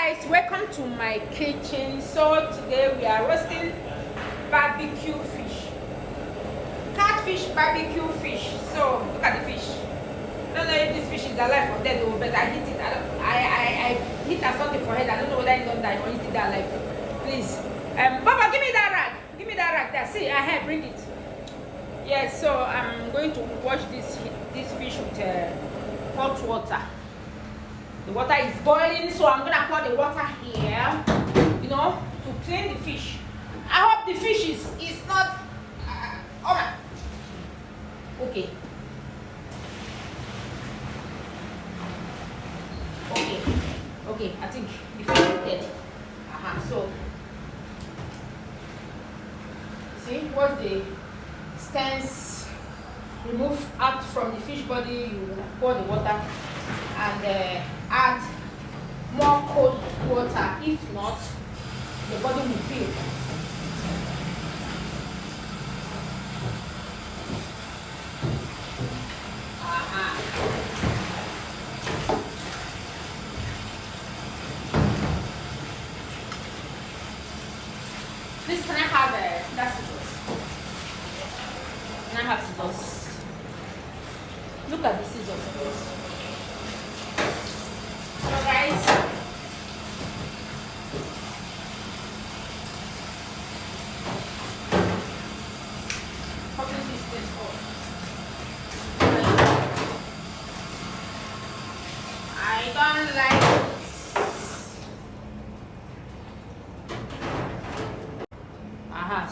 guys, welcome to my kitchen. So today we are roasting barbecue fish, catfish barbecue fish. So look at the fish. I don't know if this fish is alive or dead though, but I hit it. I hit her something for head. I don't know whether it don't die or is it alive. Please, Papa, give me that rag. Give me that rag there. See, I have bring it. Yes. So I'm going to wash this fish with hot water. The water is boiling, so I'm gonna pour the water here, you know, to clean the fish. I hope the fish is not. Oh my. Okay. Okay. I think the fish is dead. So see, once the stems remove out from the fish body, you pour the water and add more cold water. If not, the body will peel. Please, can I have that scissors? Can I have scissors? Look at the scissors, please. So guys, cutting this thing off. I don't like it.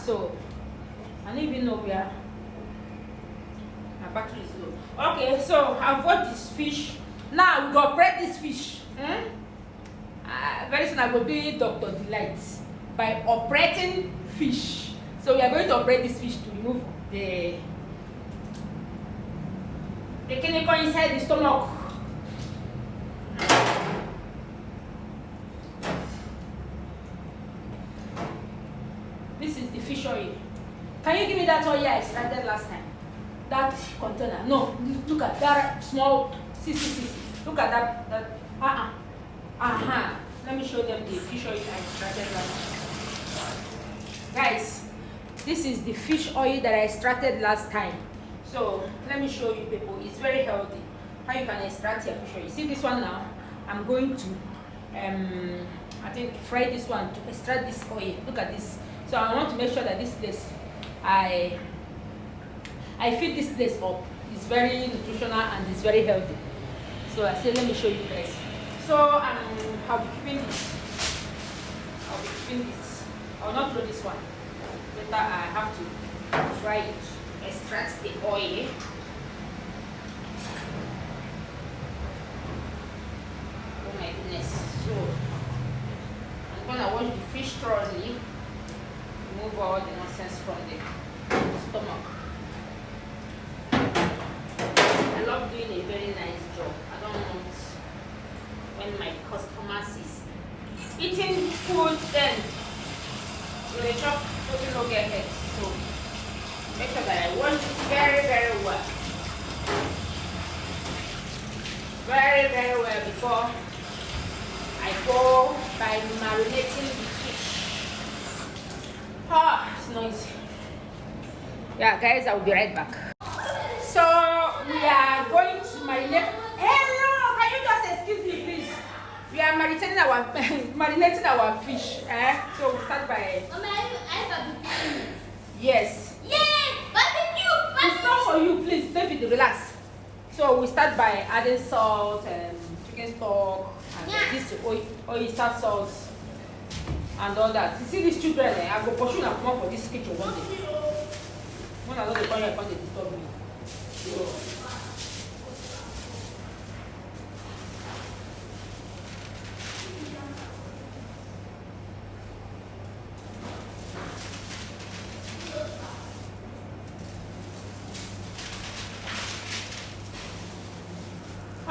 So I don't even know where my battery is low. Okay, so I've got this fish. Now we go bread this fish. Very soon I will be Dr. Delight by operating fish. So we are going to operate this fish to remove the chemical inside the stomach. This is the fish oil. Can you give me that oil I started last time? That container. No, look at that small. See. Look at that. Let me show them the fish oil I extracted last time. Guys, this is the fish oil that I extracted last time. So let me show you people. It's very healthy. How you can extract your fish oil. You see this one now? I'm going to I think fry this one to extract this oil. Look at this. So I want to make sure that this place I feed this place up. It's very nutritional and it's very healthy. So I said, let me show you guys. So I'll be keeping this. I will not throw this one. Later I have to fry it, extract the oil. Oh my goodness. So I'm gonna wash the fish thoroughly, remove all the nonsense from the stomach. I love doing a very nice job. I don't want when my customers is eating food, then they chop food no get head. So make sure that I wash it very, very well. Very, very well before I go by marinating the fish. It's noisy. Yeah, guys, I will be right back. So we are going to marinate. Hello, can you just excuse me, please? We are marinating our fish. So we start by. Yes. Yay! Barbecue! It's not for you, please. David, relax. So we start by adding salt and chicken stock and this oyster sauce and all that. You see these children? I go pursue and come up for this kitchen one day. When I know they come here, they disturb me. So,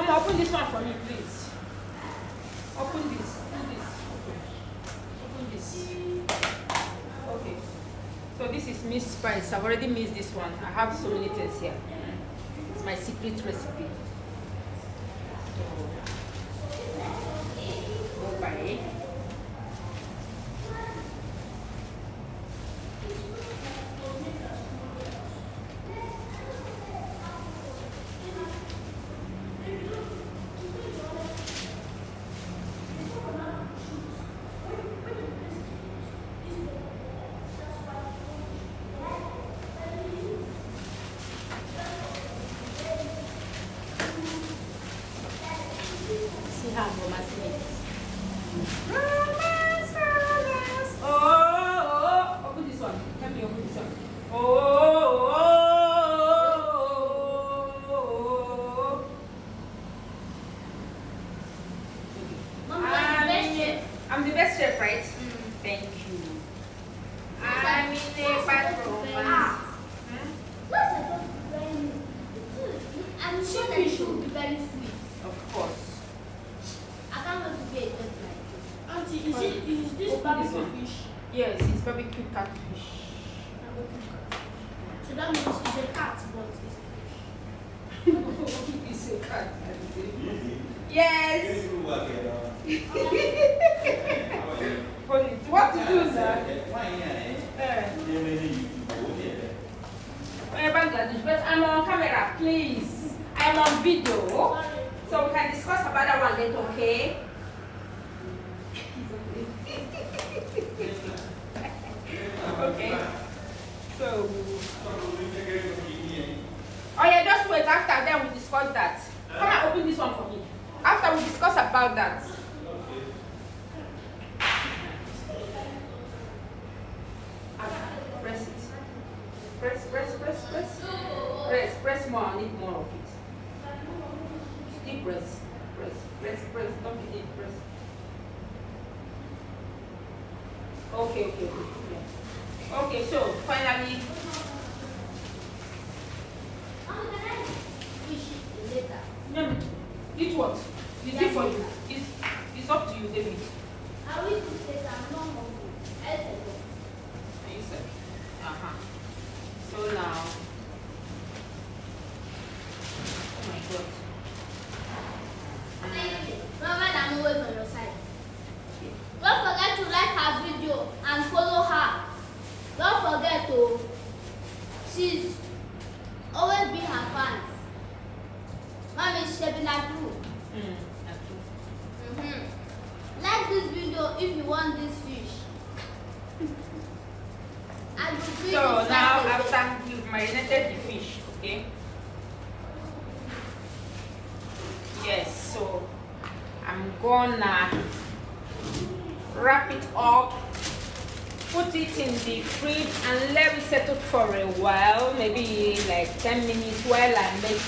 open this one for me, please. Open this. Open this. Okay. So this is mixed spice. I've already mixed this one. I have so many things here. It's my secret recipe. So, go by Okay. See how romance is. Romance, romance. Oh, open this one. Let me open this one. Oh. Mom, you're the best chef. I'm the best chef, right? Mm. Thank you. I'm in a bad romance. What's about very I'm sure that it will be very sweet. Of course. I can't wait to be a chef like you. Auntie, is this Open barbecue this one. fish? Yes, it's barbecue catfish. So that means it's a cat, but it's a fish. It's a cat. Yes. Hold it. What to do, sir? But I'm on camera, please. I'm on video. So we can discuss about that one later, okay? Okay. So. Oh yeah, just wait. After then we discuss that. Come and open this one for me. After we discuss about that. Press it. Press. Press more. I need more of it. Still press. Press. Don't be it. Press. Okay. Yeah. Okay, so finally. Mom, can I fish it later? No. Eat what? Is it for you? It's up to you, David. I will cook later. I'm not hungry. I said no. Are you set? So now. Oh my God. Mama, I'm always on your side. Don't forget to like her video and follow her. Don't forget to. She's always be her fans. Mommy, she's shaping her too. Like this video if you want this fish. I will bring So it now back again. after we've marinated the fish, okay? Yes, so I'm gonna wrap it up, put it in the fridge and let it settle for a while, maybe like 10 minutes while I make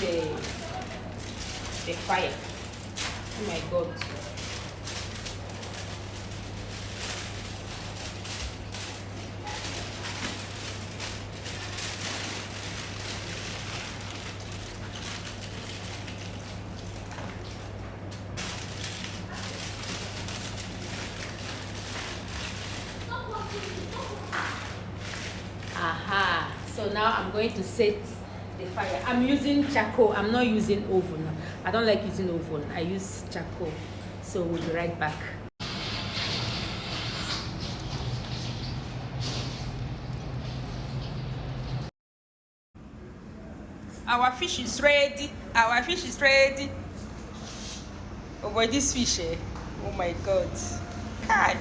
the fire. Oh my God. Aha, so now I'm going to set the fire. I'm using charcoal. I'm not using oven. I don't like using oven. I use charcoal. So we'll be right back. Our fish is ready. Our fish is ready. Oh boy, this fish, eh? Oh my God. God.